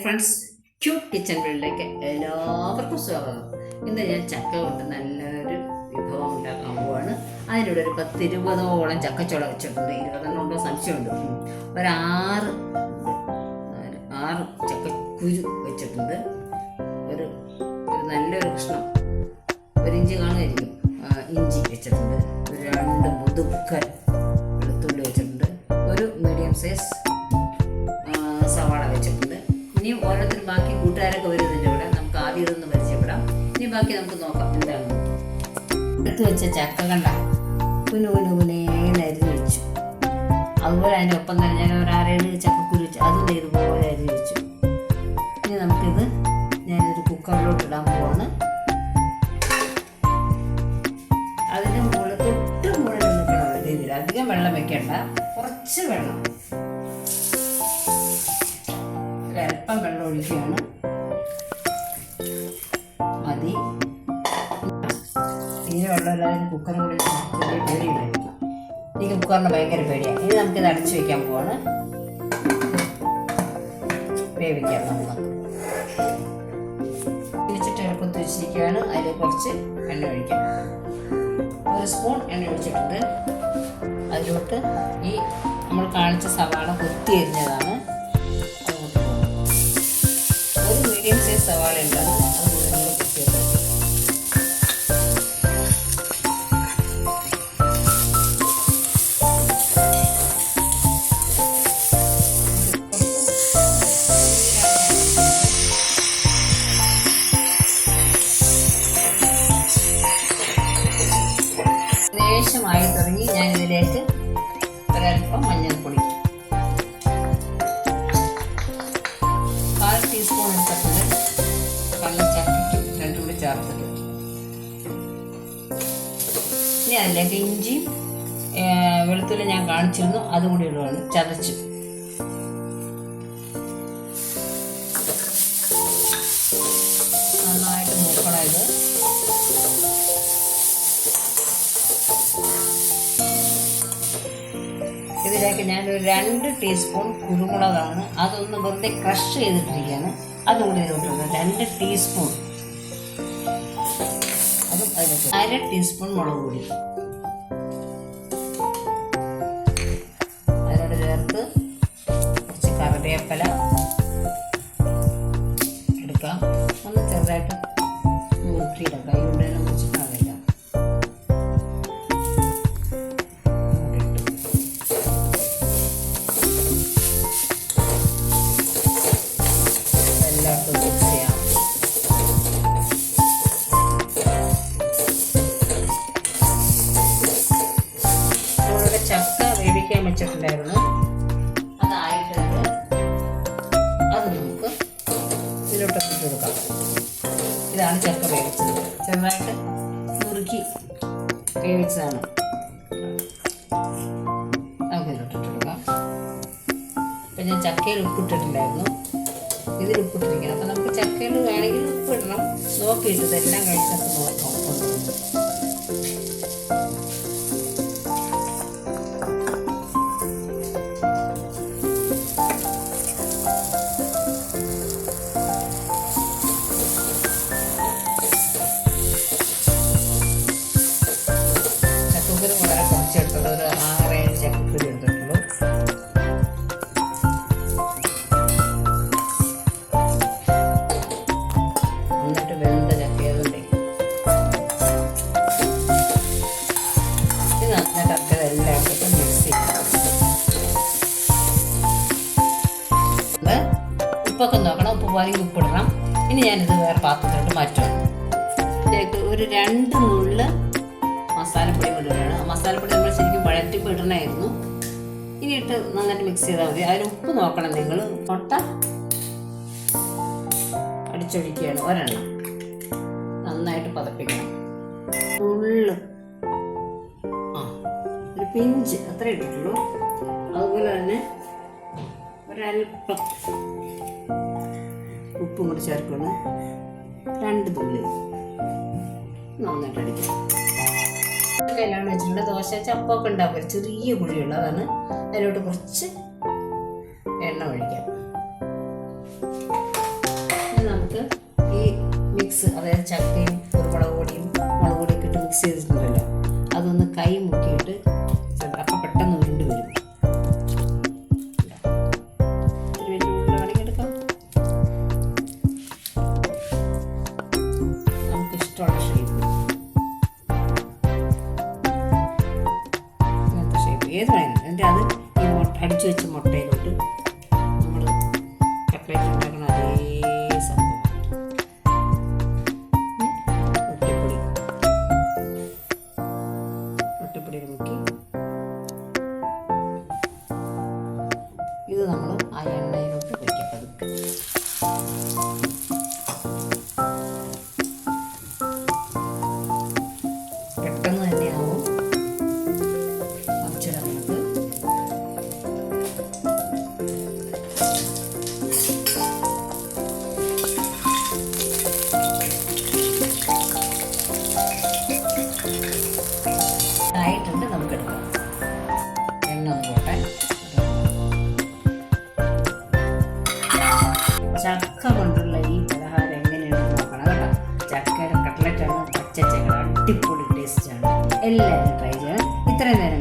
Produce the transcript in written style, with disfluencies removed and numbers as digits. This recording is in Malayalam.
ഫ്രണ്ട്സ്, ക്യൂട്ട് കിച്ചൺ വേൾഡിലേക്ക് എല്ലാവർക്കും സ്വാഗതം. ഇന്ന് ഞാൻ ചക്ക കൊണ്ട് നല്ലൊരു വിഭവം ഉണ്ടാക്കാൻ പോവാണ്. അതിലൂടെ ഒരു 10-20ഓളം ചക്കച്ചുള വെച്ചിട്ടുണ്ട്. 20 ഉണ്ടോ സംശയമുണ്ട്. ഒരു 6 ചക്കക്കുരു വെച്ചിട്ടുണ്ട്. ഒരു നല്ലൊരു കഷ്ണം 1 ഇഞ്ച് കാണുമായിരിക്കും ഇഞ്ചി വെച്ചിട്ടുണ്ട്. ഒരു 2 മുതുക്കൻ വെളുത്തുള്ളി വെച്ചിട്ടുണ്ട്. ഒരു മീഡിയം സൈസ് സവാള വെച്ചിട്ടുണ്ട്. ഇനി ഓരോരുത്തരും ബാക്കി കൂട്ടുകാരൊക്കെ വരുന്നതിൻ്റെ കൂടെ നമുക്ക് ആദ്യം ഇതൊന്ന് പരിചയപ്പെടാം. ഇനി ബാക്കി നമുക്ക് നോക്കാം എന്താണ്. എടുത്തു വെച്ച ചക്ക കണ്ട കുനുകുനുകുനേന്ന് അരിഞ്ഞ് വെച്ചു. അതുപോലെ അതിൻ്റെ ഒപ്പം തന്നെ ഞാൻ ഒരു 6-7 ചക്കക്കുരു വെച്ചു. അതും ഇതുപോലെ അരിഞ്ഞ് വെച്ചു. ഇനി നമുക്കിത് ഞാനൊരു കുക്കറിലോട്ട് ഇടാൻ പോവാണ്. അതിന് തൊട്ട് മുകളിൽ നിൽക്കണം രീതിയിൽ. അധികം വെള്ളം വെക്കണ്ട, കുറച്ച് വെള്ളം, അല്പം വെള്ളം ഒഴിക്കുകയാണ്. മതി. തീരെ വെള്ളമില്ലാതെ കുക്കറും കൂടി ചെറിയ പേടിയുണ്ടായിരിക്കും. എനിക്ക് കുക്കറിന് ഭയങ്കര പേടിയാണ്. ഇനി നമുക്കിത് അടച്ചു വയ്ക്കാൻ പോവാണ്. വേവിക്കാം. നമുക്ക് തിരിച്ചിട്ട് എളുപ്പത്തിൽ വെച്ചിരിക്കുകയാണ്. അതിൽ കുറച്ച് എണ്ണ ഒഴിക്കാം. 1 സ്പൂൺ എണ്ണ ഒഴിച്ചിട്ടുണ്ട്. അതിലോട്ട് ഈ നമ്മൾ കാണിച്ച സവാള കൊത്തി അരിഞ്ഞതാണ്. ഒരു മീഡിയം സൈസ് സവാള ഉണ്ടാകും. അതുകൂടെ നമ്മൾ കുത്തി വെക്കും. ലേശമായി തുടങ്ങി ഞാൻ ഇതിലേക്ക് ഒരൽപ്പം മഞ്ഞൾപ്പൊടി, 1/4 ടീസ്പൂൺ എടുത്തിട്ടുണ്ട്. ചക്കയ്ക്കും 2 കൂടി ചേർത്തിട്ട് ഇനി അതിലേക്ക് ഇഞ്ചിയും വെളുത്തുള്ളി ഞാൻ കാണിച്ചിരുന്നു, അതും കൂടി ഇടുകയാണ്. ചതച്ചു നന്നായിട്ട് മൂക്കണം. ഇതിലേക്ക് ഞാനൊരു 2 ടീസ്പൂൺ കുരുമുളകാണ്, അതൊന്ന് വെറുതെ ക്രഷ് ചെയ്തിട്ടിരിക്കുകയാണ്. അതും കൂടി ഇതിലോട്ടുണ്ട്. 2 ടീസ്പൂൺ. അതും അതിലോട്ട് 1/2 ടീസ്പൂൺ മുളക് പൊടി അതിനോട് ചേർത്ത് കുറച്ച് കറിവേപ്പില എടുക്കാം. ഒന്ന് ചെറുതായിട്ട് മുറുക്കിയിടാം. കൈ കൊണ്ടതിനെ മുറിച്ചിട്ടാകില്ല. ചക്ക വേവിക്കാൻ വെച്ചിട്ടുണ്ടായിരുന്നു. അതായിട്ടുണ്ട്. അത് നമുക്ക് ഇതിലോട്ടൊക്കെ ഇട്ട് കൊടുക്കാം. ഇതാണ് ചക്ക വേവിച്ചത്. ചെറുതായിട്ട് മുറുക്കി വേവിച്ചതാണ്. നമുക്ക് ഇതിലോട്ടിട്ട് കൊടുക്കാം. ഇപ്പം ഞാൻ ചക്കയിൽ ഉപ്പിട്ടിട്ടുണ്ടായിരുന്നു. ഇതിൽ ഉപ്പിട്ടിരിക്കണം. അപ്പം നമുക്ക് ചക്കയിൽ വേണമെങ്കിൽ ഉപ്പിടണം. നോക്കിയിട്ട് ഇതെല്ലാം കഴിച്ചൊക്കെ നോക്കാം. ചക്കക്കുരു വളരെ കുറച്ചെടുത്തുള്ള ഒരു 6-7 ചക്കക്കുരു എടുത്തിട്ടുള്ളൂ. എന്നിട്ട് വെന്ത ചക്കയതുണ്ട്. ഇത് നന്നായിട്ട് അക്കതെല്ലാം ഇട്ടിട്ട് മിക്സ് ചെയ്യാം. ഉപ്പൊക്കെ നോക്കണം. ഉപ്പ് പോലെങ്കിൽ ഉപ്പിടണം. ഇനി ഞാനിത് വേറെ പാത്രത്തിലോട്ട് മാറ്റും. ഇതിലേക്ക് ഒരു 2 നുള്ള് മസാലപ്പൊടി ഇടുകയാണ്. മസാലപ്പൊടി നമ്മൾ ശരിക്കും വഴറ്റിപ്പോൾ ഇടണമായിരുന്നു. ഇനി ഇട്ട് നന്നായിട്ട് മിക്സ് ചെയ്താൽ മതി. അതിൽ ഉപ്പ് നോക്കണം നിങ്ങൾ. മുട്ട അടിച്ചൊഴിക്കുകയാണ്. ഒരെണ്ണം നന്നായിട്ട് പതപ്പിക്കണം. ഉള്ളു ഒരു പിഞ്ച് അത്ര ഇട്ടിട്ടുള്ളൂ. അതുപോലെ തന്നെ ഒരൽപ്പം ഉപ്പും കൂടി ചേർക്കണം. 2 തുള്ളി നന്നായിട്ട് അടിക്കണം. എല്ലാം വെച്ചിട്ടുണ്ട്. ദോശ ചപ്പൊക്കെ ഉണ്ടാക്കും. ചെറിയ കുഴിയുള്ളതാണ്. അതിലോട്ട് കുറച്ച് എണ്ണ ഒഴിക്കാം. മിക്സ്, അതായത് ചക്കയും കുരുമുളക് പൊടിയും മുളക് പൊടിയൊക്കെ ഇട്ട് മിക്സ് ചെയ്തിട്ടുണ്ടല്ലോ, അതൊന്ന് കൈ മുക്കിയിട്ട് അപ്പം പെട്ടെന്ന് ഉരുണ്ട് വരും. ഒരു വലിയ ഉരുണ്ട വേണമെങ്കിൽ എടുക്കാം. നമുക്ക് ഇഷ്ടമുള്ള ഷേപ്പ്, ഇങ്ങനത്തെ ഷേപ്പ് ഏത് വേണം. എന്നിട്ട് അത് ഈ അടിച്ചു വെച്ച മുട്ടയിലോട്ട് നമ്മൾ കട്ട്ലേറ്റ് ഉണ്ടാക്കുന്ന അതേ സംഭവം ഒട്ടിപ്പൊടി മുക്കി ഇത് നമ്മൾ ആ എണ്ണയിലോട്ട് വയ്ക്കാം പതുക്കെ. പെട്ടെന്ന് തന്നെ ആവും. കുറച്ചിടത്ത് ആയിട്ടുണ്ട്, നമുക്കെടുക്കാം. എണ്ണ ഒന്ന് പോട്ടെ. ചക്ക കൊണ്ടുള്ള ഈ പലഹാരം എങ്ങനെയാണെന്ന് നോക്കണം കേട്ടോ. ചക്കയുടെ കട്ട്ലറ്റാണ്, പച്ച ചക്ക, അടിപൊളി ടേസ്റ്റാണ്. എല്ലാവരും ട്രൈ ചെയ്യണം. ഇത്രയും നേരം